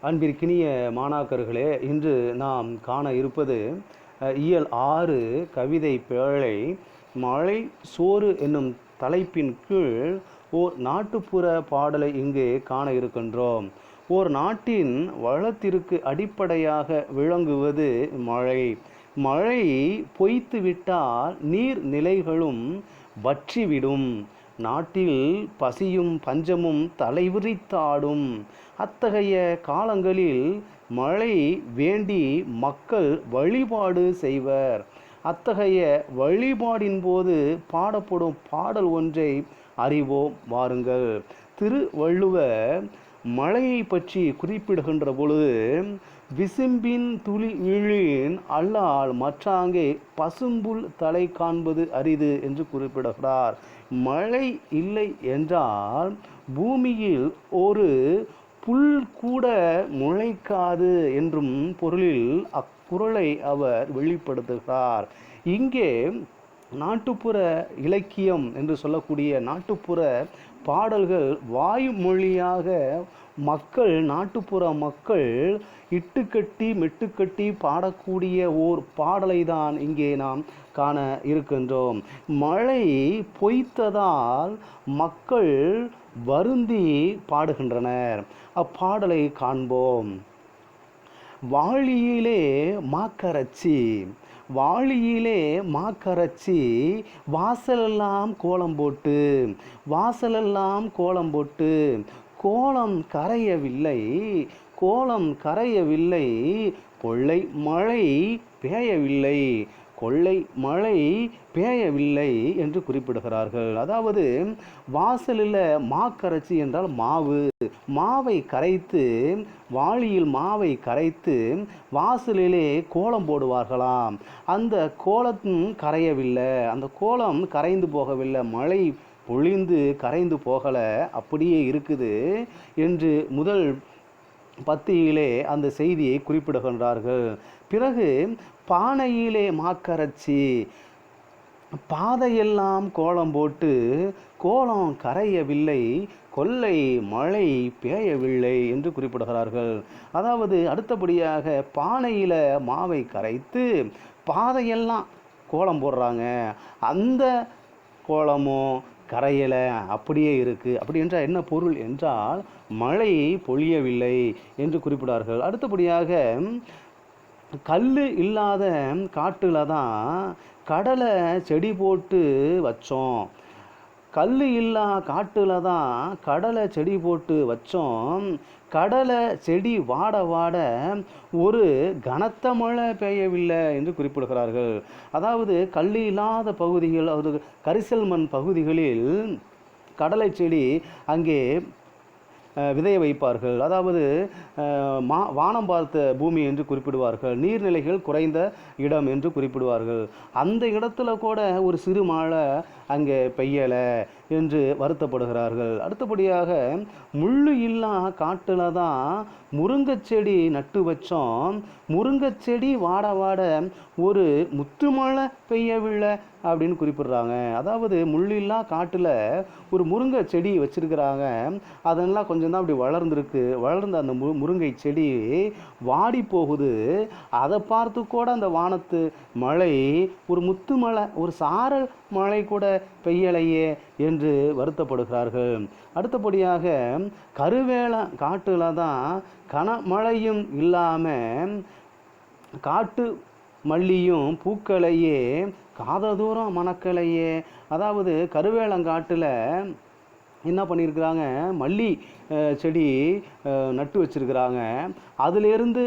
அன்பிற்கினிய மாணாக்கர்களே, இன்று நாம் காண இருப்பது இயல் 6 கவிதை பேழை மழை சோறு என்னும் தலைப்பின் கீழ் ஓர் நாட்டுப்புற பாடலை இங்கு காண இருக்கின்றோம். ஓர் நாட்டின் வளத்திற்கு அடிப்படையாக விளங்குவது மழை. மழை பொய்த்து விட்டால் நீர் நிலைகளும் வற்றிவிடும். நாட்டில் பசியும் பஞ்சமும் தலைவிரித்தாடும். அத்தகைய காலங்களில் மழை வேண்டி மக்கள் வழிபாடு செய்வர். அத்தகைய வழிபாடின் போது பாடப்படும் பாடல் ஒன்றை அறிவோம் வாருங்கள். திருவள்ளுவர் மழையை பற்றி குறிப்பிடுகின்ற பொழுது, விசும்பின் துளி இழின் அல்லால் மற்றாங்கே பசும்புல் தலை காண்பது அரிது என்று குறிப்பிடுகிறார். மழை இல்லை என்றால் பூமியில் ஒரு புல் கூட முளைக்காது என்றும் பொருளில் அக்குறளை அவர் வெளிப்படுத்துகிறார். இங்கே நாட்டுப்புற இலக்கியம் என்று சொல்லக்கூடிய நாட்டுப்புற பாடல்கள் வாய்மொழியாக நாட்டுப்புற மக்கள் இட்டுக்கட்டி மெட்டுக்கட்டி பாடக்கூடிய ஓர் பாடலை தான் இங்கே நாம் காண இருக்கின்றோம். மழை பொய்த்ததால் மக்கள் வருந்தி பாடுகின்றனர். அப்பாடலை காண்போம். வாளியிலே மாக்கரச்சி, வாளியிலே மாக்கரச்சி, வாசலெல்லாம் கோலம் போட்டு, வாசலெல்லாம் கோலம் போட்டு, கோலம் கரையவில்லை, கோலம் கரையவில்லை, கொள்ளை மழை பேயவில்லை, கொள்ளை மழை பேயவில்லை என்று குறிப்பிடுகிறார்கள். அதாவது வாசலில் மாக்கரைச்சி என்றால் மாவு, மாவை கரைத்து, வாளியில் மாவை கரைத்து வாசலிலே கோலம் போடுவார்களாம். அந்த கோலம் கரையவில்லை, அந்த கோலம் கரைந்து போகவில்லை, மழை பொழிந்து கரைந்து போகலை, அப்படியே இருக்குது என்று முதல் பத்தியிலே அந்த செய்தியை குறிப்பிடுகின்றார்கள். பிறகு பானையிலே மாக்கரைச்சி, பாதையெல்லாம் கோலம் போட்டு, கோலம் கரையவில்லை, கொள்ளை மழை பேயவில்லை என்று குறிப்பிடுகிறார்கள். அதாவது அடுத்தபடியாக பானையில் மாவை கரைத்து பாதையெல்லாம் கோலம் போடுறாங்க, அந்த கோலமும் கரையலை, அப்படியே இருக்குது. அப்படி என்றால் என்ன பொருள் என்றால் மழை பொழியவில்லை என்று குறிப்பிடார்கள். அடுத்தபடியாக கல் இல்லாத காட்டில் தான் கடலை செடி போட்டு வச்சோம், கல் இல்லா காட்டில் தான் கடலை செடி போட்டு வச்சோம், கடலை செடி வாட வாட ஒரு கனத்த மழை பெய்யவில்லை என்று குறிப்பிடுகிறார்கள். அதாவது கல் இல்லாத பகுதிகள், அதாவது கரிசல் மண் பகுதிகளில் கடலை செடி அங்கே விதைய வைப்பார்கள். அதாவது வானம் பார்த்த பூமி என்று குறிப்பிடுவார்கள், நீர்நிலைகள் குறைந்த இடம் என்று குறிப்பிடுவார்கள். அந்த இடத்துல கூட ஒரு சிறு மழை அங்கே பெய்யலை என்று வருத்தப்படுகிறார்கள். அடுத்தபடியாக முள்ளு இல்லா காட்டில் தான் முருங்கைச்செடி நட்டு வச்சோம், முருங்கைச்செடி வாட வாட ஒரு முத்து மழை பெய்யவில்லை அப்படின்னு குறிப்பிடுறாங்க. அதாவது முள்ளில்லா காட்டில் ஒரு முருங்கை செடி வச்சுருக்கிறாங்க, அதெல்லாம் கொஞ்சம் தான் அப்படி வளர்ந்துருக்கு, வளர்ந்த அந்த முருங்கை செடி வாடி போகுது, அதை பார்த்து கூட அந்த வானத்து மழை ஒரு முத்து மழை, ஒரு சாரல் மழை கூட பெய்யலையே என்று வருத்தப்படுகிறார்கள். அடுத்தபடியாக கருவேல காட்டில் தான் கனமழையும் இல்லாமல் காட்டு மல்லியும் பூக்களையே காததூரம் மணக்கலையே. அதாவது கருவேலங்காட்டில் என்ன பண்ணியிருக்கிறாங்க, மல்லி செடி நட்டு வச்சுருக்கிறாங்க, அதிலிருந்து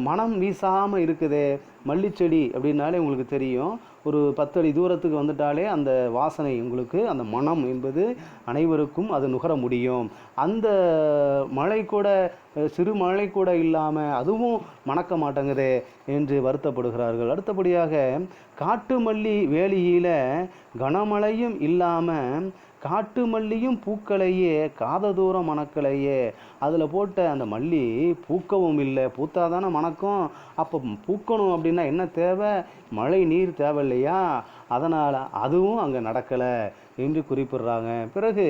மனம் வீசாமல் இருக்குது. மல்லிச்செடி அப்படின்னாலே உங்களுக்கு தெரியும், ஒரு 10 அடி தூரத்துக்கு வந்துட்டாலே அந்த வாசனை உங்களுக்கு, அந்த மனம் என்பது அனைவருக்கும் அது நுகர முடியும். அந்த மழை கூட, சிறு மழை கூட இல்லாமல் அதுவும் மணக்க மாட்டேங்குதே என்று வருத்தப்படுகிறார்கள். அடுத்தபடியாக காட்டு மல்லி வேலியில் கனமழையும் இல்லாமல் காட்டு மல்லியும் பூக்களையே காததூரம் மணக்கலையே. அதில் போட்ட அந்த மல்லி பூக்கவும் இல்லை, பூத்தாதானே மணக்கும். அப்போ பூக்கணும் அப்படின்னா என்ன தேவை, மழை நீர் தேவை இல்லையா, அதனால் அதுவும் அங்கே நடக்கலை என்று குறிப்பிடுறாங்க. பிறகு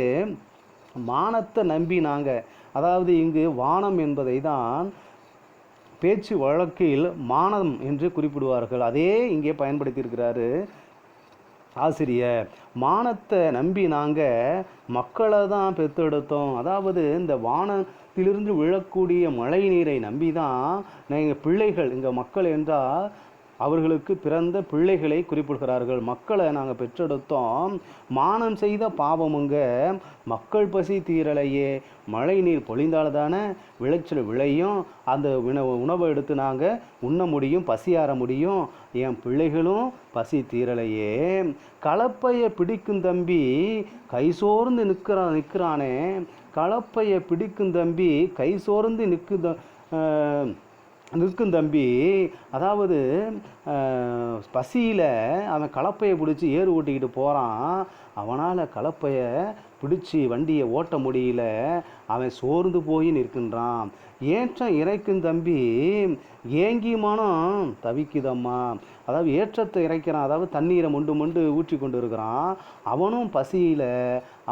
மானத்தை நம்பி நாங்கள், அதாவது இங்கு வானம் என்பதை தான் பேச்சு வழக்கில் மானம் என்று குறிப்பிடுவார்கள். அதே இங்கே பயன்படுத்தியிருக்கிறாரு ஆசிரியர். மானத்தை நம்பி நாங்கள் மக்களை தான் பெற்றெடுத்தோம். அதாவது இந்த வானத்திலிருந்து விழக்கூடிய மழை நீரை நம்பி தான் நீங்கள் பிள்ளைகள், இங்கே மக்கள் என்றால் அவர்களுக்கு பிறந்த பிள்ளைகளை குறிப்பிடுகிறார்கள். மக்களை நாங்கள் பெற்றெடுத்தோம், மானம் செய்த பாவமுங்க மக்கள் பசி தீரலையே. மழை நீர் பொழிந்தால்தானே விளைச்சல் விளையும், அந்த உணவை எடுத்து நாங்கள் உண்ண முடியும், பசியாற முடியும். என் பிள்ளைகளும் பசி தீரலையே. கலப்பையை பிடிக்கும் தம்பி கை சோர்ந்து நிற்கிறானே. கலப்பையை பிடிக்கும் தம்பி கை சோர்ந்து நிற்கும் தம்பி. அதாவது பசியில் அவன் கலப்பையை பிடிச்சி ஏறு ஓட்டிக்கிட்டு போகிறான். அவனால் கலப்பையை பிடிச்சி வண்டியை ஓட்ட முடியல, அவன் சோர்ந்து போய் நிற்கின்றான். ஏற்றம் இறைக்கும் தம்பி ஏங்கி மனம் தவிக்குதம்மா. அதாவது ஏற்றத்தை இறைக்கிறான், அதாவது தண்ணீரை மொண்டு ஊற்றி கொண்டு இருக்கிறான். அவனும் பசியில்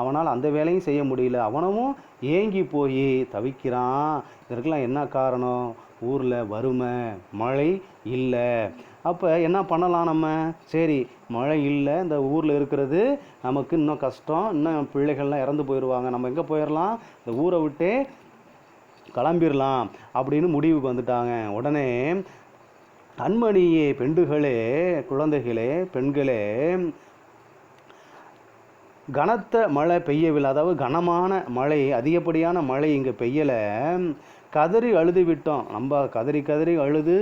அவனால் அந்த வேலையும் செய்ய முடியல, அவனும் ஏங்கி போய் தவிக்கிறான். இதற்கெல்லாம் என்ன காரணம்? ஊரில் வறுமை, மழை இல்லை. அப்போ என்ன பண்ணலாம் நம்ம? சரி, மழை இல்லை, இந்த ஊரில் இருக்கிறது நமக்கு இன்னும் கஷ்டம், இன்னும் பிள்ளைகள்லாம் இறந்து போயிடுவாங்க, நம்ம எங்கே போயிடலாம்? இந்த ஊரை விட்டே கிளம்பிடலாம் அப்படின்னு முடிவுக்கு வந்துட்டாங்க. உடனே கண்மணியே, பெண்டுகளே, குழந்தைகளே, பெண்களே, கனத்த மழை பெய்யவில்லை. அதாவது கனமான மழை, அதிகப்படியான மழை இங்கே பெய்யலை. கதறி அழுது விட்டோம், நம்ம கதறி அழுது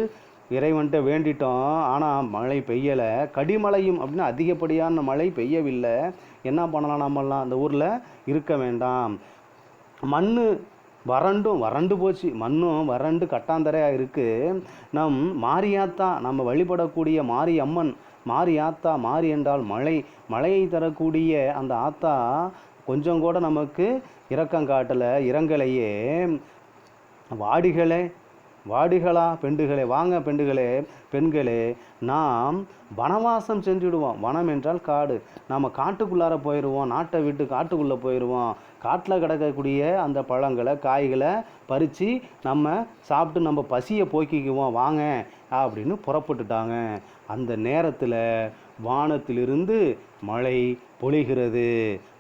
இறைவன்ட்ட வேண்டிட்டோம், ஆனால் மழை பெய்யலை. கடிமழையும் அப்படின்னா அதிகப்படியான மழை பெய்யவில்லை. என்ன பண்ணலாம்? நம்மலாம் அந்த ஊரில் இருக்க வேண்டாம். மண் வறண்டு போச்சு, மண்ணும் வறண்டு கட்டாந்தரையாக இருக்குது. மாரியாத்தா, நம்ம வழிபடக்கூடிய மாரி அம்மன், மாரியாத்தா, மாரி என்றால் மழையை தரக்கூடிய அந்த ஆத்தா கொஞ்சம் கூட நமக்கு இரக்கம் காட்டலை, இறங்கலையே. வாடிகளா பெண்டுகளே, வாங்க பெண்களே, நாம் வனவாசம் செஞ்சுடுவோம். வனம் என்றால் காடு. நாம் காட்டுக்குள்ளார போயிடுவோம், நாட்டை விட்டு காட்டுக்குள்ளே போயிடுவோம். காட்டில் கிடக்கக்கூடிய அந்த பழங்களை, காய்களை பறித்து நம்ம சாப்பிட்டு நம்ம பசியை போக்கிக்குவோம், வாங்க அப்படின்னு புறப்பட்டுட்டாங்க. அந்த நேரத்தில் வானத்திலிருந்து மழை பொழிகிறது.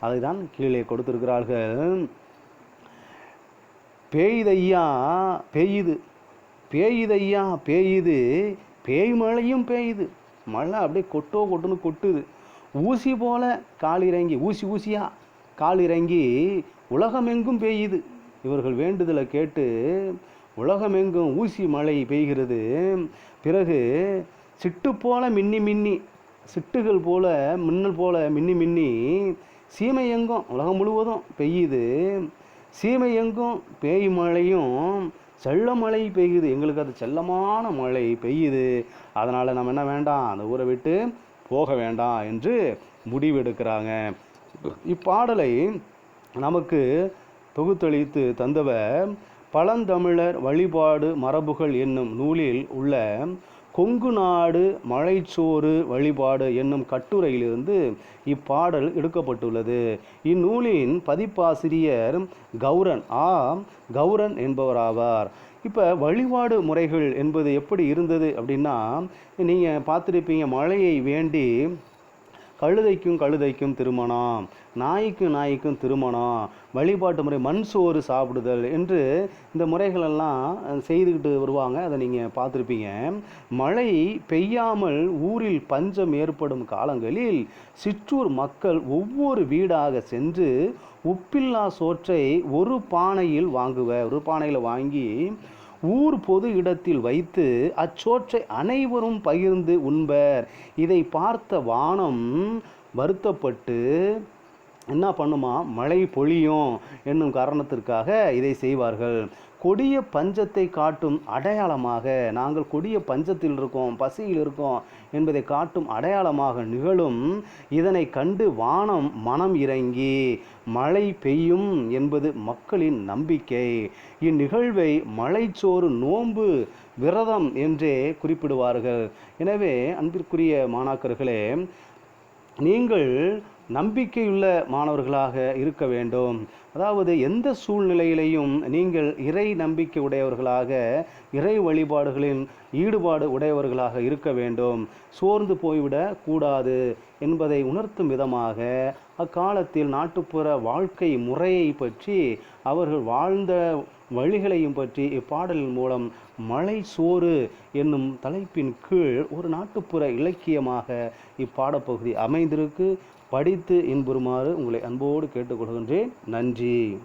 அதுதான் கீழே கொடுத்திருக்கிறார்கள். பெய்யுதையா பெய்யுது, பேய் மழையும் பெய்யுது. மழை அப்படியே கொட்டுன்னு கொட்டுது. ஊசி போல கால் இறங்கி, ஊசியாக கால் இறங்கி உலகமெங்கும் பெய்யுது. இவர்கள் வேண்டுதலை கேட்டு உலகமெங்கும் ஊசி மழை பெய்கிறது. பிறகு சிட்டு போல மின்னி சிட்டுகள் போல மின்னல் போல மின்னி சீமை எங்கும், உலகம் முழுவதும் பெய்யுது. சீமை எங்கும் பேய் மழையும் செல்ல மழை பெய்யுது. எங்களுக்கு அது செல்லமான மழை பெய்யுது. அதனால் நம்ம என்ன வேண்டாம், அந்த ஊரை விட்டு போக வேண்டாம் என்று முடிவெடுக்கிறாங்க. இப்பாடலை நமக்கு தொகுத்தளித்து தந்தவர் பழந்தமிழர் வழிபாடு மரபுகள் என்னும் நூலில் உள்ள கொங்கு நாடு மலைச்சோறு வழிபாடு என்னும் கட்டுரையிலிருந்து இப்பாடல் எடுக்கப்பட்டுள்ளது. இந்நூலின் பதிப்பாசிரியர் கௌரன் என்பவராவார். இப்போ வழிபாடு முறைகள் என்பது எப்படி இருந்தது அப்படின்னா, நீங்கள் பார்த்துருப்பீங்க, மழையை வேண்டி கழுதைக்கும் திருமணம், நாய்க்கும் திருமணம், வழிபாட்டு முறை மண் சோறு சாப்பிடுதல் என்று இந்த முறைகளெல்லாம் செய்துக்கிட்டு வருவாங்க. அதை நீங்கள் பார்த்துருப்பீங்க. மழை பெய்யாமல் ஊரில் பஞ்சம் ஏற்படும் காலங்களில் சிற்றூர் மக்கள் ஒவ்வொரு வீடாக சென்று உப்பில்லா சோற்றை ஒரு பானையில் வாங்கி ஊர் பொது இடத்தில் வைத்து அச்சோற்றை அனைவரும் பகிர்ந்து உண்பர். இதை பார்த்த வானம் வருத்தப்பட்டு என்ன பண்ணுமா, மழை பொழியும் என்னும் காரணத்திற்காக இதை செய்வார்கள். கொடிய பஞ்சத்தை காட்டும் அடையாளமாக, நாங்கள் கொடிய பஞ்சத்தில் இருக்கோம், பசியில் இருக்கோம் என்பதை காட்டும் அடையாளமாக நிகழும். இதனை கண்டு வானம் மனம் இறங்கி மழை பெய்யும் என்பது மக்களின் நம்பிக்கை. இந்நிகழ்வை மழைச்சோறு நோன்பு விரதம் என்றே குறிப்பிடுவார்கள். எனவே அன்பிற்குரிய மாணாக்கர்களே, நீங்கள் நம்பிக்கையுள்ள மாணவர்களாக இருக்க வேண்டும். அதாவது எந்த சூழ்நிலையிலையும் நீங்கள் இறை நம்பிக்கை உடையவர்களாக, இறை வழிபாடுகளின் ஈடுபாடு உடையவர்களாக இருக்க வேண்டும். சோர்ந்து போய்விடக் கூடாது என்பதை உணர்த்தும் விதமாக அக்காலத்தில் நாட்டுப்புற வாழ்க்கை முறையை பற்றி, அவர்கள் வாழ்ந்த வழிகளையும் பற்றி இப்பாடலின் மூலம் மலை சோறு என்னும் தலைப்பின் கீழ் ஒரு நாட்டுப்புற இலக்கியமாக இப்பாடப்பகுதி அமைந்திருக்கு. படித்து இன்புறுமாறு உங்களை அன்போடு கேட்டுக்கொள்கின்றேன். நன்றி.